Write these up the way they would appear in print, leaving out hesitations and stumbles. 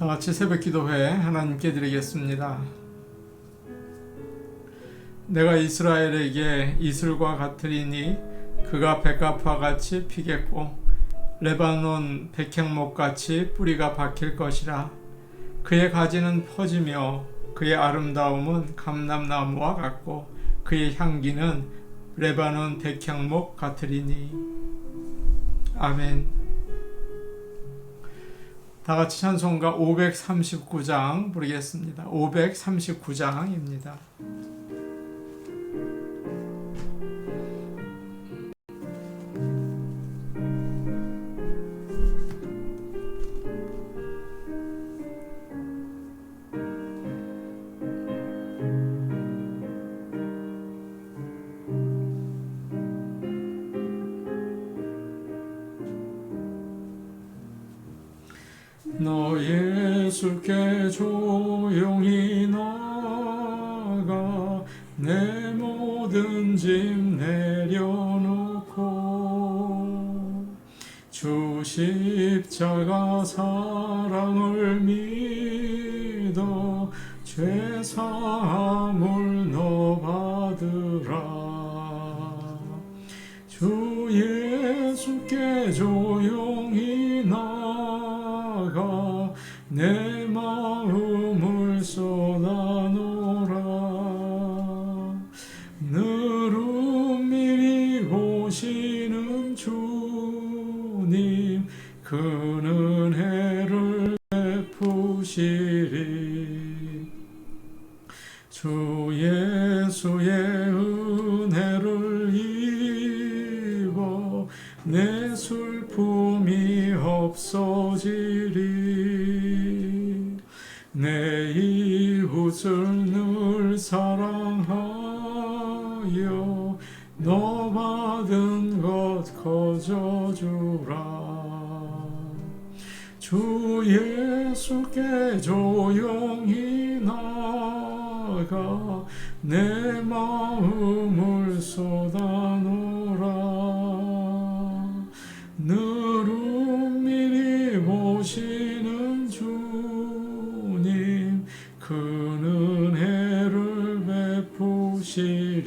다 같이 새벽 기도회 하나님께 드리겠습니다. 내가 이스라엘에게 이슬과 같으리니 그가 백합화 같이 피겠고 레바논 백향목 같이 뿌리가 박힐 것이라. 그의 가지는 퍼지며 그의 아름다움은 감람나무와 같고 그의 향기는 레바논 백향목 같으리니. 아멘. 다 같이 찬송가 539장 부르겠습니다. 539장입니다. 너 예수께 조용히 나가 내 모든 짐 내려놓고 주 십자가 사랑을 믿어 죄 사함을 너 받으라. 주 예수께 조용히 나가 내 마음을 쏟아놓으라. 늘 은밀히 보시는 주님 그 은혜를 베푸시리. 주 예수의 은혜를 입어 내 슬픔이 없어지리. 내 이웃을 늘 사랑하여 너 받은 것 거저주라. 주 예수께 조용히 나가 내 마음을 쏟아놓으라. 늘 은밀히 보시는 주님 그 은혜를 베푸시리.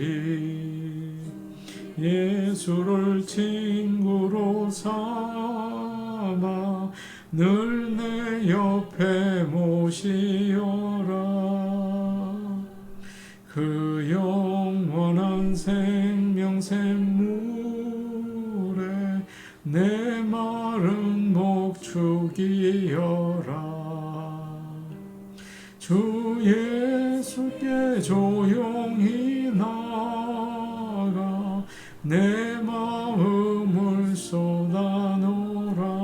예수를 친구로 삼아 늘 내 옆에 모시어라. 그 영원한 생명 샘물에 내 마른 목 죽이어라. 주 예수께 조용히 나가 내 마음을 쏟아놓으라.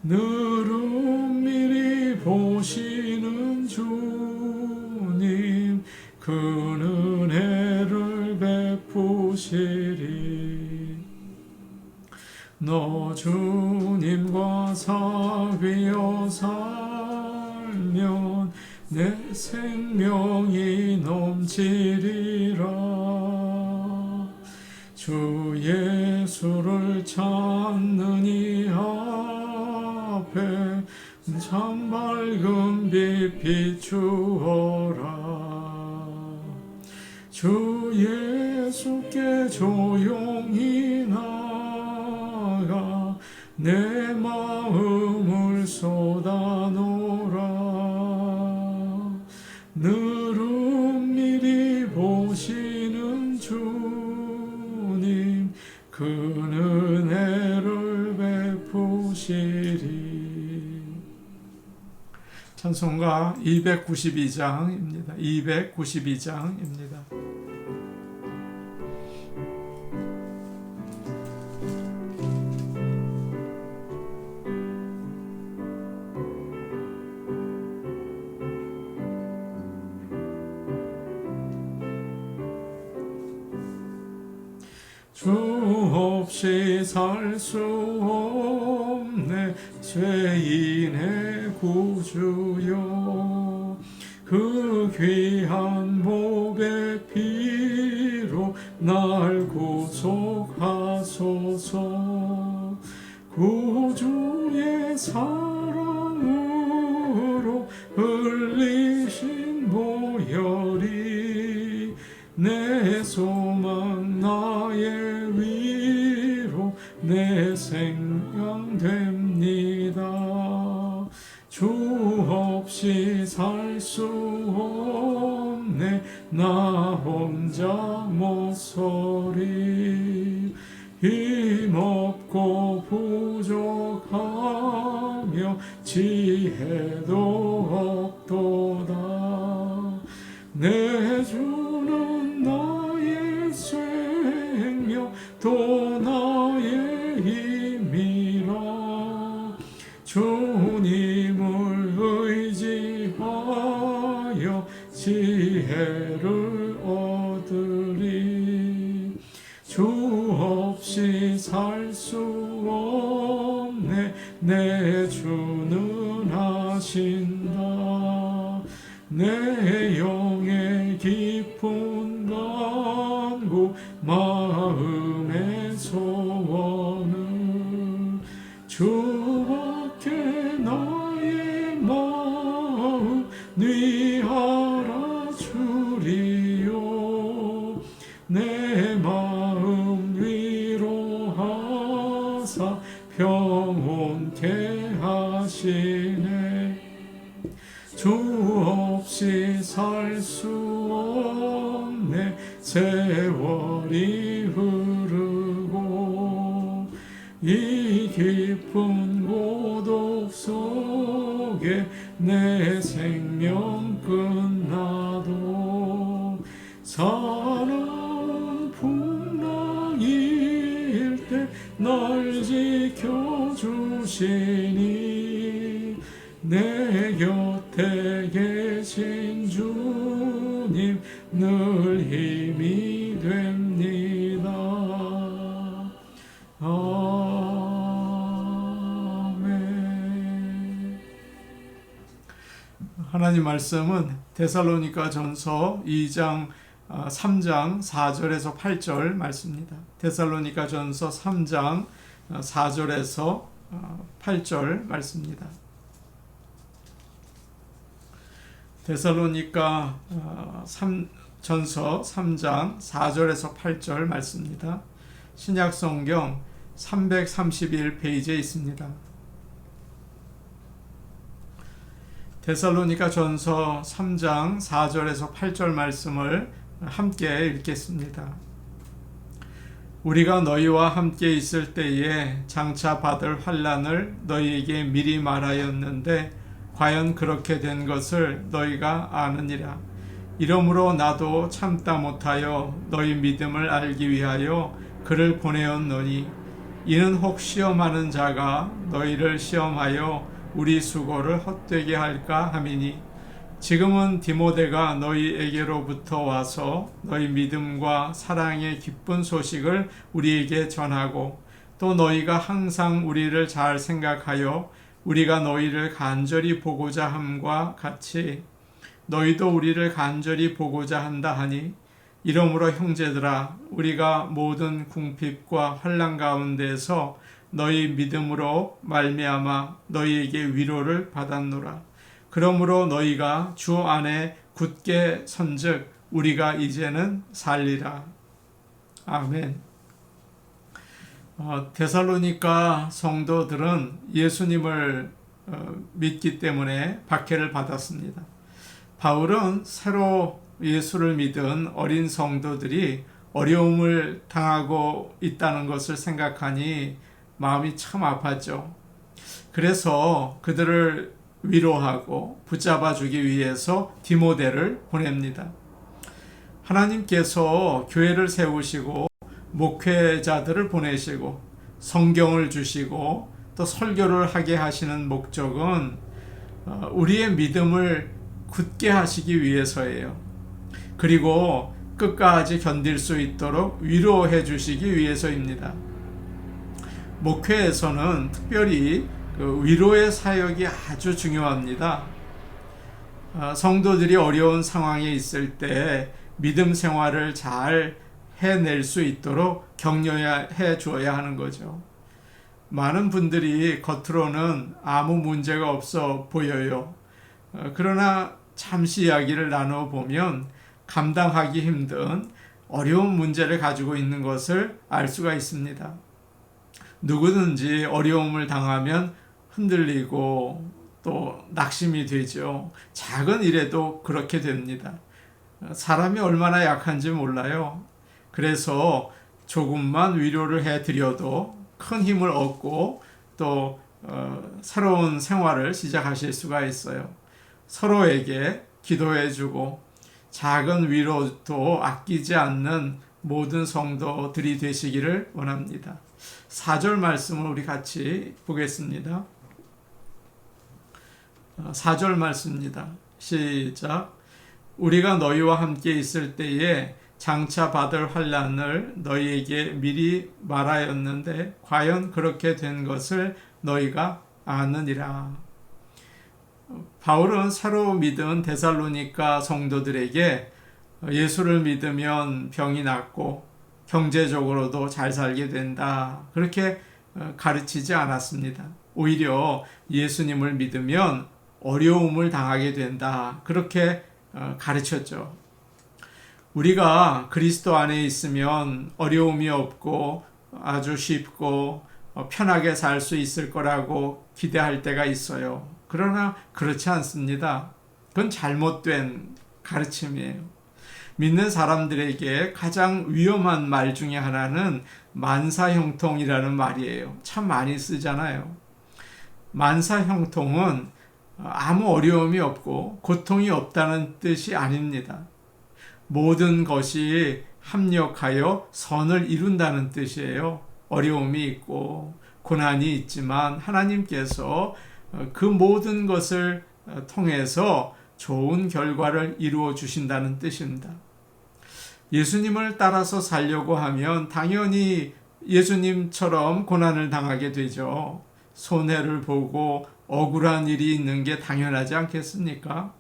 늘 은밀히 보시는 주님 그 은혜를 베푸시리. 너 주님과 사귀어 살면 내 생명이 넘치리라. 주 예수를 찾는 이 앞에 참 밝은 빛 비추어라. 주 예수께 조용히 나가 내 마음을 쏟아놓으라. 늘 은밀히 보시는 주님 그 은혜를 베푸시리. 찬송가 292장입니다. 292장입니다. 주 없이 살 수 없네 죄인의 구주여. 그 귀한 목의 피로 날 구속하소서. 구주의 사랑 흘리신 보혈이 내 소망 나의 위로 내 생명 됩니다. 주 없이 살 수 없네 나 혼자 못서리 힘없고 부족하며 지혜도 없도다. 내 주는 나의 생명 또 나의 힘이라. 주님을 의지하여 지혜를 얻으리. 주 없이 살 수 없네 내 주는 하신다. 내 영의 깊은 간구 마음의 소원은 주밖에 나의 마음 네 알아주리요. 내 마음 위로하사 평온케 하시네. 주 없이 살 수 없네 세월이 흐르고 이 깊은 고독 속에 내 생명 끝나도 사나운 풍랑일 때 날 지켜주시니 내 곁에 계신 주님 늘 힘이 됩니다. 아멘. 하나님 말씀은 데살로니가 전서 2장 3장 4절에서 8절 말씀입니다. 데살로니가 전서 3장 4절에서 8절 말씀입니다. 데살로니가 전서 3장 4절에서 8절 말씀입니다. 신약성경 331페이지에 있습니다. 데살로니가 전서 3장 4절에서 8절 말씀을 함께 읽겠습니다. 우리가 너희와 함께 있을 때에 장차 받을 환난을 너희에게 미리 말하였는데 과연 그렇게 된 것을 너희가 아느니라. 이러므로 나도 참다 못하여 너희 믿음을 알기 위하여 그를 보내었노니 이는 혹 시험하는 자가 너희를 시험하여 우리 수고를 헛되게 할까 함이니 지금은 디모데가 너희에게로부터 와서 너희 믿음과 사랑의 기쁜 소식을 우리에게 전하고 또 너희가 항상 우리를 잘 생각하여 우리가 너희를 간절히 보고자 함과 같이 너희도 우리를 간절히 보고자 한다 하니 이러므로 형제들아 우리가 모든 궁핍과 환난 가운데서 너희 믿음으로 말미암아 너희에게 위로를 받았노라. 그러므로 너희가 주 안에 굳게 선즉 우리가 이제는 살리라. 아멘. 데살로니가 성도들은 예수님을 믿기 때문에 박해를 받았습니다. 바울은 새로 예수를 믿은 어린 성도들이 어려움을 당하고 있다는 것을 생각하니 마음이 참 아팠죠. 그래서 그들을 위로하고 붙잡아 주기 위해서 디모데를 보냅니다. 하나님께서 교회를 세우시고 목회자들을 보내시고 성경을 주시고 또 설교를 하게 하시는 목적은 우리의 믿음을 굳게 하시기 위해서예요. 그리고 끝까지 견딜 수 있도록 위로해 주시기 위해서입니다. 목회에서는 특별히 위로의 사역이 아주 중요합니다. 성도들이 어려운 상황에 있을 때 믿음 생활을 잘 해낼 수 있도록 격려해 주어야 하는 거죠. 많은 분들이 겉으로는 아무 문제가 없어 보여요. 그러나 잠시 이야기를 나눠보면 감당하기 힘든 어려운 문제를 가지고 있는 것을 알 수가 있습니다. 누구든지 어려움을 당하면 흔들리고 또 낙심이 되죠. 작은 일에도 그렇게 됩니다. 사람이 얼마나 약한지 몰라요. 그래서 조금만 위로를 해드려도 큰 힘을 얻고 또 새로운 생활을 시작하실 수가 있어요. 서로에게 기도해주고 작은 위로도 아끼지 않는 모든 성도들이 되시기를 원합니다. 4절 말씀을 우리 같이 보겠습니다. 4절 말씀입니다. 시작. 우리가 너희와 함께 있을 때에 장차 받을 환난을 너희에게 미리 말하였는데 과연 그렇게 된 것을 너희가 아느니라. 바울은 새로 믿은 데살로니가 성도들에게 예수를 믿으면 병이 낫고 경제적으로도 잘 살게 된다, 그렇게 가르치지 않았습니다. 오히려 예수님을 믿으면 어려움을 당하게 된다, 그렇게 가르쳤죠. 우리가 그리스도 안에 있으면 어려움이 없고 아주 쉽고 편하게 살 수 있을 거라고 기대할 때가 있어요. 그러나 그렇지 않습니다. 그건 잘못된 가르침이에요. 믿는 사람들에게 가장 위험한 말 중에 하나는 만사형통이라는 말이에요. 참 많이 쓰잖아요. 만사형통은 아무 어려움이 없고 고통이 없다는 뜻이 아닙니다. 모든 것이 합력하여 선을 이룬다는 뜻이에요. 어려움이 있고 고난이 있지만 하나님께서 그 모든 것을 통해서 좋은 결과를 이루어 주신다는 뜻입니다. 예수님을 따라서 살려고 하면 당연히 예수님처럼 고난을 당하게 되죠. 손해를 보고 억울한 일이 있는 게 당연하지 않겠습니까?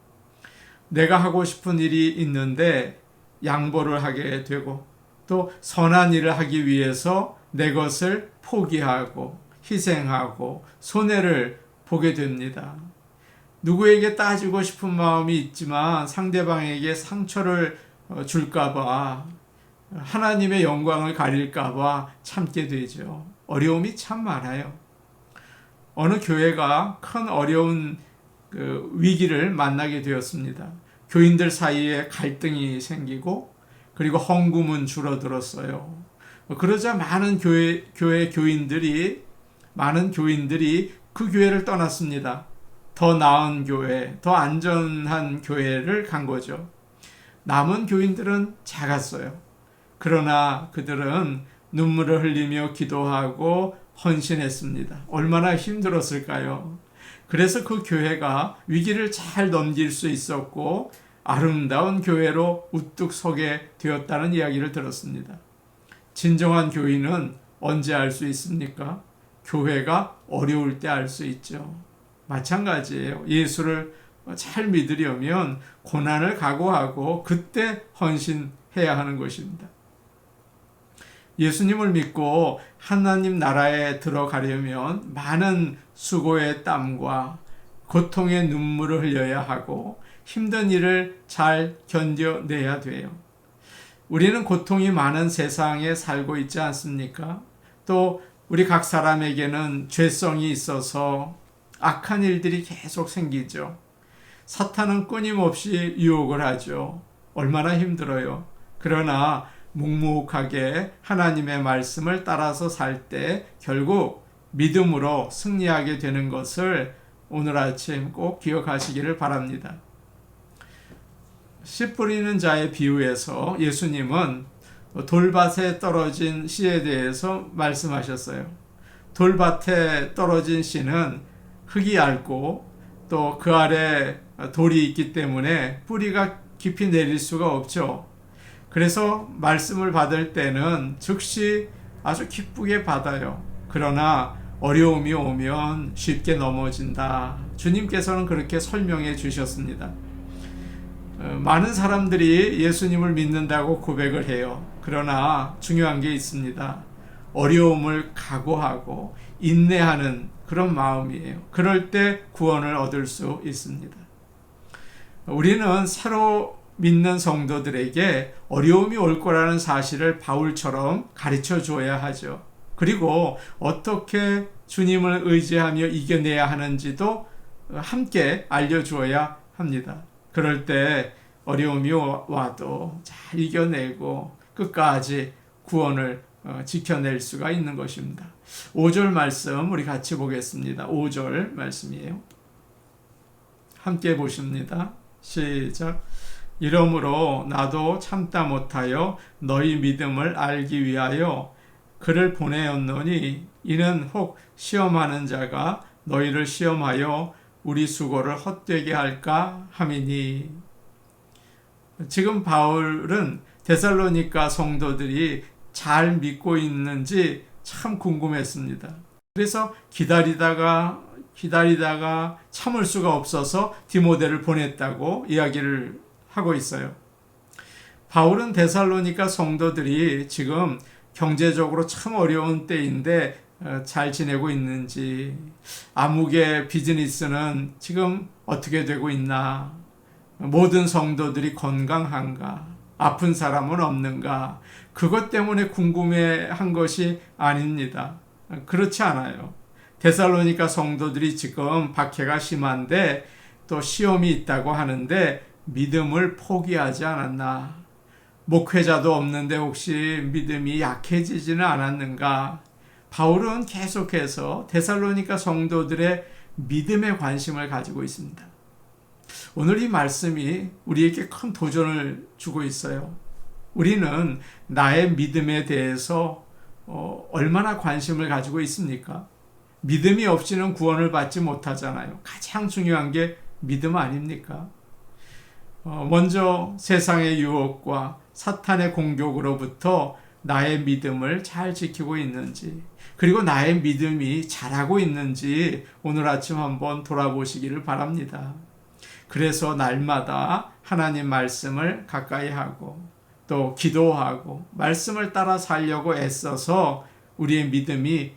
내가 하고 싶은 일이 있는데 양보를 하게 되고 또 선한 일을 하기 위해서 내 것을 포기하고 희생하고 손해를 보게 됩니다. 누구에게 따지고 싶은 마음이 있지만 상대방에게 상처를 줄까봐, 하나님의 영광을 가릴까봐 참게 되죠. 어려움이 참 많아요. 어느 교회가 큰 어려운 위기를 만나게 되었습니다. 교인들 사이에 갈등이 생기고 그리고 헌금은 줄어들었어요. 그러자 많은 교인들이 그 교회를 떠났습니다. 더 나은 교회, 더 안전한 교회를 간 거죠. 남은 교인들은 작았어요. 그러나 그들은 눈물을 흘리며 기도하고 헌신했습니다. 얼마나 힘들었을까요? 그래서 그 교회가 위기를 잘 넘길 수 있었고 아름다운 교회로 우뚝 서게 되었다는 이야기를 들었습니다. 진정한 교인은 언제 알 수 있습니까? 교회가 어려울 때 알 수 있죠. 마찬가지예요. 예수를 잘 믿으려면 고난을 각오하고 그때 헌신해야 하는 것입니다. 예수님을 믿고 하나님 나라에 들어가려면 많은 수고의 땀과 고통의 눈물을 흘려야 하고 힘든 일을 잘 견뎌내야 돼요. 우리는 고통이 많은 세상에 살고 있지 않습니까? 또 우리 각 사람에게는 죄성이 있어서 악한 일들이 계속 생기죠. 사탄은 끊임없이 유혹을 하죠. 얼마나 힘들어요. 그러나 묵묵하게 하나님의 말씀을 따라서 살 때 결국 믿음으로 승리하게 되는 것을 오늘 아침 꼭 기억하시기를 바랍니다. 씨 뿌리는 자의 비유에서 예수님은 돌밭에 떨어진 씨에 대해서 말씀하셨어요. 돌밭에 떨어진 씨는 흙이 얇고 또 그 아래 돌이 있기 때문에 뿌리가 깊이 내릴 수가 없죠. 그래서 말씀을 받을 때는 즉시 아주 기쁘게 받아요. 그러나 어려움이 오면 쉽게 넘어진다. 주님께서는 그렇게 설명해 주셨습니다. 많은 사람들이 예수님을 믿는다고 고백을 해요. 그러나 중요한 게 있습니다. 어려움을 각오하고 인내하는 그런 마음이에요. 그럴 때 구원을 얻을 수 있습니다. 우리는 새로 믿는 성도들에게 어려움이 올 거라는 사실을 바울처럼 가르쳐 주어야 하죠. 그리고 어떻게 주님을 의지하며 이겨내야 하는지도 함께 알려주어야 합니다. 그럴 때 어려움이 와도 잘 이겨내고 끝까지 구원을 지켜낼 수가 있는 것입니다. 5절 말씀 우리 같이 보겠습니다. 5절 말씀이에요. 함께 보십니다. 시작. 이러므로 나도 참다 못하여 너희 믿음을 알기 위하여 그를 보내었노니 이는 혹 시험하는 자가 너희를 시험하여 우리 수고를 헛되게 할까 함이니. 지금 바울은 데살로니가 성도들이 잘 믿고 있는지 참 궁금했습니다. 그래서 기다리다가 참을 수가 없어서 디모데를 보냈다고 이야기를 하고 있어요. 바울은 데살로니가 성도들이 지금 경제적으로 참 어려운 때인데 잘 지내고 있는지, 암흑의 비즈니스는 지금 어떻게 되고 있나, 모든 성도들이 건강한가, 아픈 사람은 없는가, 그것 때문에 궁금해한 것이 아닙니다. 그렇지 않아요. 데살로니가 성도들이 지금 박해가 심한데 또 시험이 있다고 하는데 믿음을 포기하지 않았나, 목회자도 없는데 혹시 믿음이 약해지지는 않았는가. 바울은 계속해서 데살로니가 성도들의 믿음에 관심을 가지고 있습니다. 오늘 이 말씀이 우리에게 큰 도전을 주고 있어요. 우리는 나의 믿음에 대해서 얼마나 관심을 가지고 있습니까? 믿음이 없이는 구원을 받지 못하잖아요. 가장 중요한 게 믿음 아닙니까? 먼저 세상의 유혹과 사탄의 공격으로부터 나의 믿음을 잘 지키고 있는지, 그리고 나의 믿음이 자라고 있는지 오늘 아침 한번 돌아보시기를 바랍니다. 그래서 날마다 하나님 말씀을 가까이 하고 또 기도하고 말씀을 따라 살려고 애써서 우리의 믿음이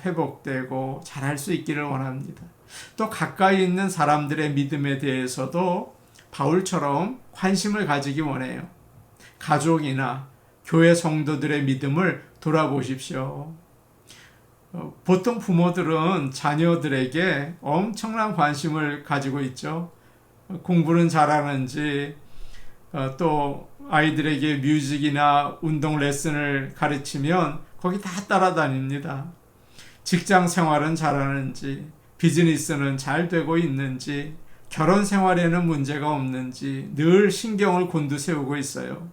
회복되고 자랄 수 있기를 원합니다. 또 가까이 있는 사람들의 믿음에 대해서도 바울처럼 관심을 가지기 원해요. 가족이나 교회 성도들의 믿음을 돌아보십시오. 보통 부모들은 자녀들에게 엄청난 관심을 가지고 있죠. 공부는 잘하는지, 또 아이들에게 뮤직이나 운동 레슨을 가르치면 거기 다 따라다닙니다. 직장 생활은 잘하는지, 비즈니스는 잘 되고 있는지, 결혼 생활에는 문제가 없는지 늘 신경을 곤두세우고 있어요.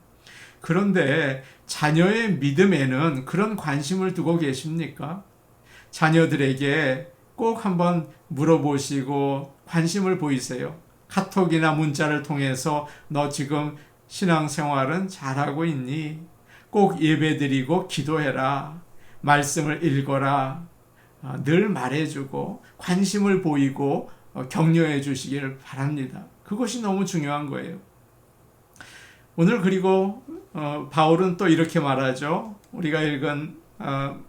그런데 자녀의 믿음에는 그런 관심을 두고 계십니까? 자녀들에게 꼭 한번 물어보시고 관심을 보이세요. 카톡이나 문자를 통해서 너 지금 신앙생활은 잘하고 있니? 꼭 예배드리고 기도해라. 말씀을 읽어라. 늘 말해주고 관심을 보이고 격려해 주시기를 바랍니다. 그것이 너무 중요한 거예요. 오늘 그리고 바울은 또 이렇게 말하죠. 우리가 읽은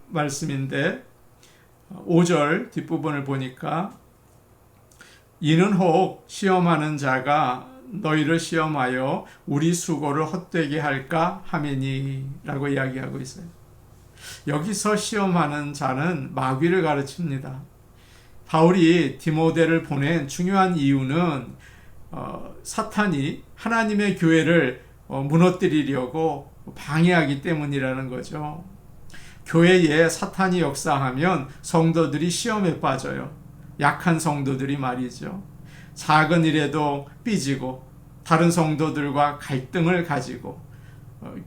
말씀인데 5절 뒷부분을 보니까 이는 혹 시험하는 자가 너희를 시험하여 우리 수고를 헛되게 할까 하매니 라고 이야기하고 있어요. 여기서 시험하는 자는 마귀를 가르칩니다. 바울이 디모데를 보낸 중요한 이유는 사탄이 하나님의 교회를 무너뜨리려고 방해하기 때문이라는 거죠. 교회에 사탄이 역사하면 성도들이 시험에 빠져요. 약한 성도들이 말이죠. 작은 일에도 삐지고 다른 성도들과 갈등을 가지고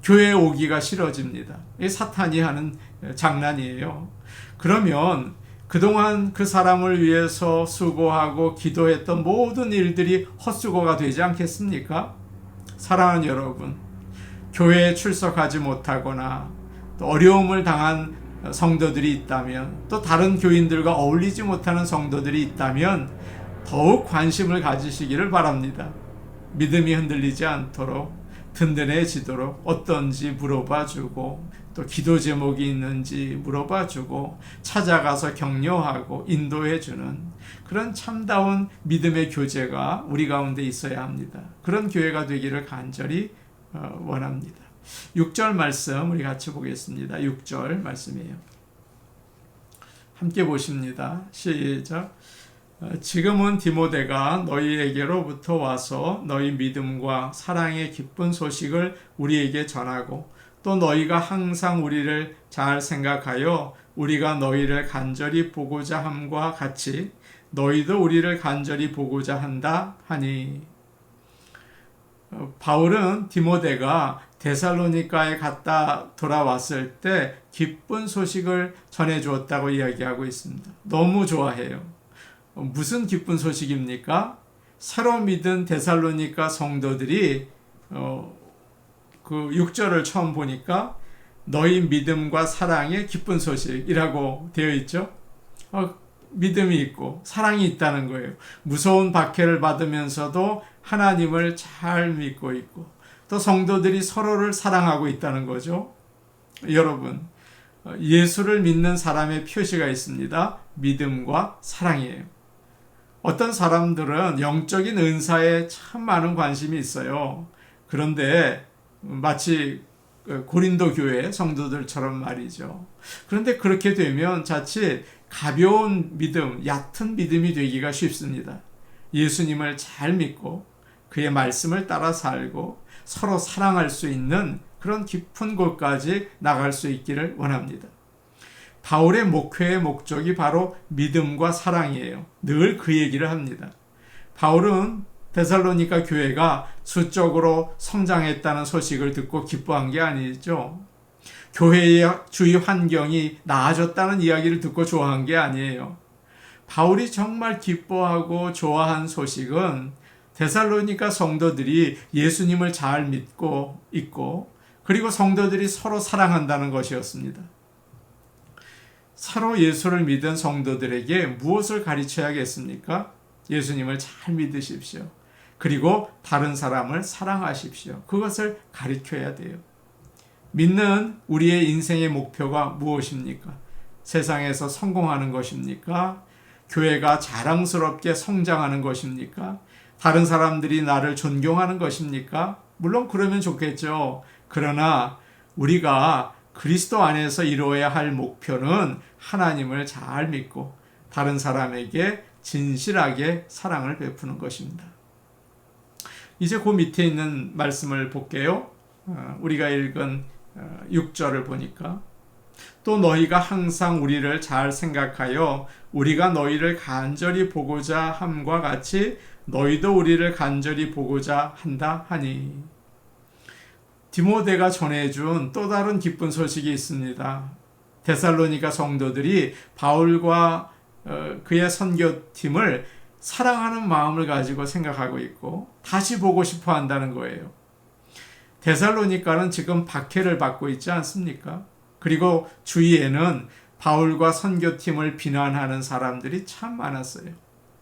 교회에 오기가 싫어집니다. 이 사탄이 하는 장난이에요. 그러면 그동안 그 사람을 위해서 수고하고 기도했던 모든 일들이 헛수고가 되지 않겠습니까? 사랑하는 여러분, 교회에 출석하지 못하거나 또 어려움을 당한 성도들이 있다면, 또 다른 교인들과 어울리지 못하는 성도들이 있다면 더욱 관심을 가지시기를 바랍니다. 믿음이 흔들리지 않도록 든든해지도록 어떤지 물어봐 주고 또 기도 제목이 있는지 물어봐주고 찾아가서 격려하고 인도해주는 그런 참다운 믿음의 교제가 우리 가운데 있어야 합니다. 그런 교회가 되기를 간절히 원합니다. 6절 말씀 우리 같이 보겠습니다. 6절 말씀이에요. 함께 보십니다. 시작. 지금은 디모데가 너희에게로부터 와서 너희 믿음과 사랑의 기쁜 소식을 우리에게 전하고 또 너희가 항상 우리를 잘 생각하여 우리가 너희를 간절히 보고자 함과 같이 너희도 우리를 간절히 보고자 한다 하니. 바울은 디모데가 데살로니가에 갔다 돌아왔을 때 기쁜 소식을 전해주었다고 이야기하고 있습니다. 너무 좋아해요. 무슨 기쁜 소식입니까? 새로 믿은 데살로니가 성도들이 그 6절을 처음 보니까 너희 믿음과 사랑의 기쁜 소식이라고 되어 있죠. 믿음이 있고 사랑이 있다는 거예요. 무서운 박해를 받으면서도 하나님을 잘 믿고 있고 또 성도들이 서로를 사랑하고 있다는 거죠. 여러분, 예수를 믿는 사람의 표시가 있습니다. 믿음과 사랑이에요. 어떤 사람들은 영적인 은사에 참 많은 관심이 있어요. 그런데 마치 고린도 교회 성도들처럼 말이죠. 그런데 그렇게 되면 자칫 가벼운 믿음, 얕은 믿음이 되기가 쉽습니다. 예수님을 잘 믿고 그의 말씀을 따라 살고 서로 사랑할 수 있는 그런 깊은 곳까지 나갈 수 있기를 원합니다. 바울의 목회의 목적이 바로 믿음과 사랑이에요. 늘 그 얘기를 합니다. 바울은 데살로니가 교회가 수적으로 성장했다는 소식을 듣고 기뻐한 게 아니죠. 교회의 주위 환경이 나아졌다는 이야기를 듣고 좋아한 게 아니에요. 바울이 정말 기뻐하고 좋아한 소식은 데살로니가 성도들이 예수님을 잘 믿고 있고 그리고 성도들이 서로 사랑한다는 것이었습니다. 서로 예수를 믿은 성도들에게 무엇을 가르쳐야겠습니까? 예수님을 잘 믿으십시오. 그리고 다른 사람을 사랑하십시오. 그것을 가르쳐야 돼요. 믿는 우리의 인생의 목표가 무엇입니까? 세상에서 성공하는 것입니까? 교회가 자랑스럽게 성장하는 것입니까? 다른 사람들이 나를 존경하는 것입니까? 물론 그러면 좋겠죠. 그러나 우리가 그리스도 안에서 이루어야 할 목표는 하나님을 잘 믿고 다른 사람에게 진실하게 사랑을 베푸는 것입니다. 이제 그 밑에 있는 말씀을 볼게요. 우리가 읽은 6절을 보니까 또 너희가 항상 우리를 잘 생각하여 우리가 너희를 간절히 보고자 함과 같이 너희도 우리를 간절히 보고자 한다 하니. 디모데가 전해준 또 다른 기쁜 소식이 있습니다. 데살로니가 성도들이 바울과 그의 선교팀을 사랑하는 마음을 가지고 생각하고 있고 다시 보고 싶어 한다는 거예요. 데살로니가는 지금 박해를 받고 있지 않습니까? 그리고 주위에는 바울과 선교팀을 비난하는 사람들이 참 많았어요.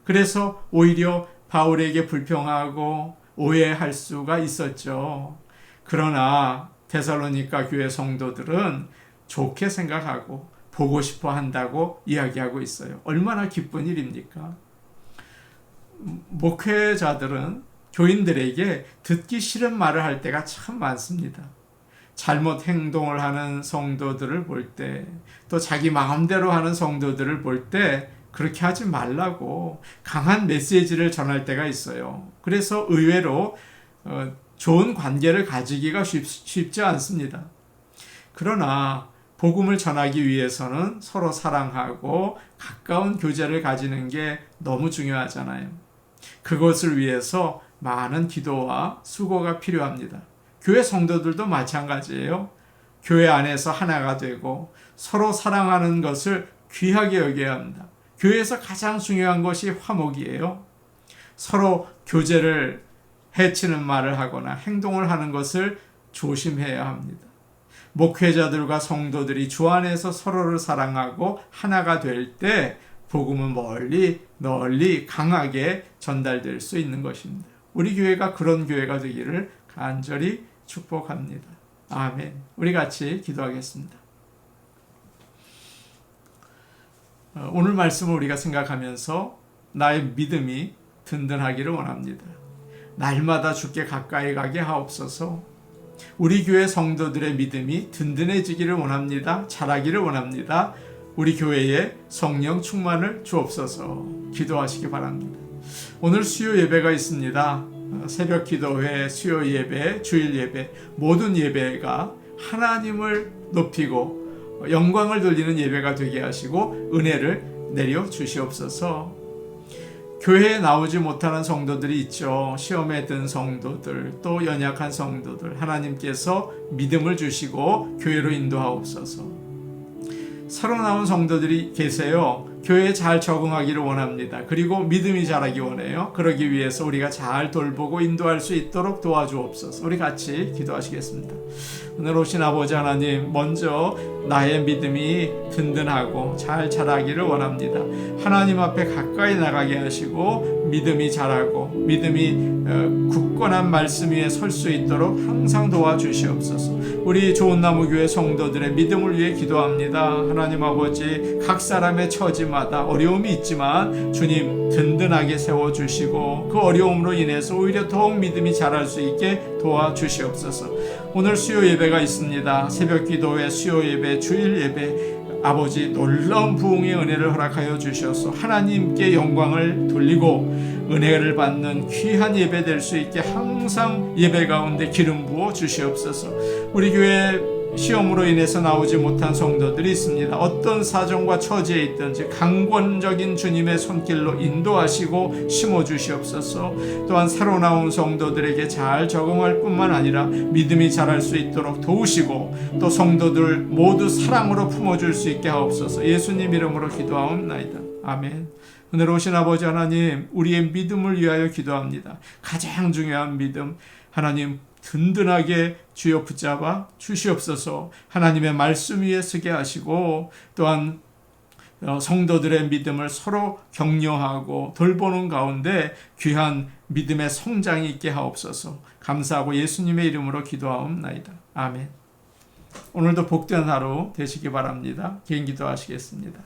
그래서 오히려 바울에게 불평하고 오해할 수가 있었죠. 그러나 데살로니가 교회 성도들은 좋게 생각하고 보고 싶어 한다고 이야기하고 있어요. 얼마나 기쁜 일입니까? 목회자들은 교인들에게 듣기 싫은 말을 할 때가 참 많습니다. 잘못 행동을 하는 성도들을 볼 때, 또 자기 마음대로 하는 성도들을 볼 때 그렇게 하지 말라고 강한 메시지를 전할 때가 있어요. 그래서 의외로 좋은 관계를 가지기가 쉽지 않습니다. 그러나 복음을 전하기 위해서는 서로 사랑하고 가까운 교제를 가지는 게 너무 중요하잖아요. 그것을 위해서 많은 기도와 수고가 필요합니다. 교회 성도들도 마찬가지예요. 교회 안에서 하나가 되고 서로 사랑하는 것을 귀하게 여겨야 합니다. 교회에서 가장 중요한 것이 화목이에요. 서로 교제를 해치는 말을 하거나 행동을 하는 것을 조심해야 합니다. 목회자들과 성도들이 주 안에서 서로를 사랑하고 하나가 될 때 복음은 널리 강하게 전달될 수 있는 것입니다. 우리 교회가 그런 교회가 되기를 간절히 축복합니다. 아멘. 우리 같이 기도하겠습니다. 오늘 말씀을 우리가 생각하면서 나의 믿음이 든든하기를 원합니다. 날마다 주께 가까이 가게 하옵소서. 우리 교회 성도들의 믿음이 든든해지기를 원합니다. 자라기를 원합니다. 우리 교회에 성령 충만을 주옵소서. 기도하시기 바랍니다. 오늘 수요 예배가 있습니다. 새벽 기도회, 수요 예배, 주일 예배, 모든 예배가 하나님을 높이고 영광을 돌리는 예배가 되게 하시고 은혜를 내려 주시옵소서. 교회에 나오지 못하는 성도들이 있죠. 시험에 든 성도들, 또 연약한 성도들, 하나님께서 믿음을 주시고 교회로 인도하옵소서. 새로 나온 성도들이 계세요. 교회에 잘 적응하기를 원합니다. 그리고 믿음이 자라기 원해요. 그러기 위해서 우리가 잘 돌보고 인도할 수 있도록 도와주옵소서. 우리 같이 기도하시겠습니다. 오늘 오신 아버지 하나님, 먼저 나의 믿음이 든든하고 잘 자라기를 원합니다. 하나님 앞에 가까이 나가게 하시고 믿음이 자라고 믿음이 굳건한 말씀 위에 설 수 있도록 항상 도와주시옵소서. 우리 좋은 나무 교회 성도들의 믿음을 위해 기도합니다. 하나님 아버지, 각 사람의 처지마다 어려움이 있지만 주님 든든하게 세워주시고 그 어려움으로 인해서 오히려 더욱 믿음이 자랄 수 있게 도와주시옵소서. 오늘 수요 예배가 있습니다. 새벽 기도회, 수요 예배, 주일 예배, 아버지 놀라운 부흥의 은혜를 허락하여 주셔서 하나님께 영광을 돌리고 은혜를 받는 귀한 예배 될 수 있게 항상 예배 가운데 기름 부어 주시옵소서. 우리 교회 시험으로 인해서 나오지 못한 성도들이 있습니다. 어떤 사정과 처지에 있든지 강권적인 주님의 손길로 인도하시고 심어주시옵소서. 또한 새로 나온 성도들에게 잘 적응할 뿐만 아니라 믿음이 자랄 수 있도록 도우시고 또 성도들 모두 사랑으로 품어줄 수 있게 하옵소서. 예수님 이름으로 기도하옵나이다. 아멘. 은혜로우신 아버지 하나님, 우리의 믿음을 위하여 기도합니다. 가장 중요한 믿음, 하나님 든든하게 주여 붙잡아 주시옵소서. 하나님의 말씀 위에 서게 하시고 또한 성도들의 믿음을 서로 격려하고 돌보는 가운데 귀한 믿음의 성장이 있게 하옵소서. 감사하고 예수님의 이름으로 기도하옵나이다. 아멘. 오늘도 복된 하루 되시기 바랍니다. 개인 기도하시겠습니다.